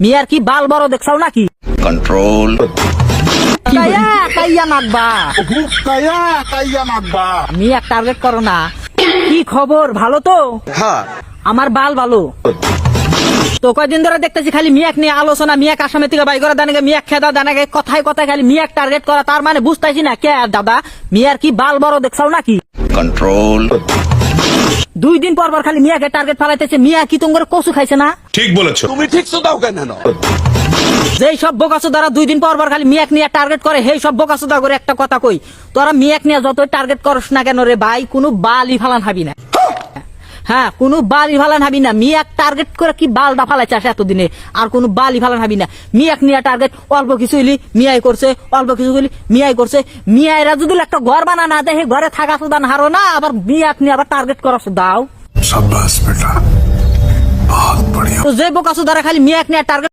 মিয়ার কি বাল বড় দেখছাও নাকি? control কাইয়া নাকবা মিয়া টার্গেট করো না। কি খবর, ভালো তো? হ্যাঁ আমার বাল ভালো তো। কয়দিন ধরে দেখতেছি খালি মিয়াক নিয়ে আলোচনা, মিয়াক আসামে থেকে বাই করে দানাকে, মিয়াক খেদা দানাকে, কথায় কথায় খালি মিয়াক টার্গেট করা। তার মানে বুঝতেছি না কে দাদা, মিয়ার কি বাল বড় দেখছাও নাকি? control 2 দিন পর পর খালি মিয়াকে টার্গেট ফালাইতেছে। মিয়া কি তোমার কচু খাইছে না? ঠিক বলেছো তুমি, ঠিক তো দাও কেন? যেই সব বোকাচো দ্বারা 2 দিন পর পর খালি মিয়াক নিয়ে টার্গেট করে, সেই সব বোকাচো দা করে একটা কথা কই, তোরা মিয়াক নিয়ে যতই টার্গেট করস না কেন রে ভাই, কোনো বালই ফালান হাবি না। হ্যাঁ, কোনো বালি ফালান হাবি না। মিয়াক টার্গেট করে কি বালটা ফালাইছে এতদিনে, আর কোনো বালি ফালান হাবি না। মিয়াক নিয়ে টার্গেট অল্প কিছু হইলি মিয়াই করছে, অল্প কিছু হইলি মিয়াই করছে। মিয়াইরা যদি একটা ঘর বানা না দেয়, ঘরে থাকা সুদান হারো না, আবার মিয়াক নিয়ে আবার টার্গেট করা দাও। शाबाश बेटा, बहुत बढ़िया। তো যে বোকাচো দ্বারা খালি মিয়াক নিয়ে টার্গেট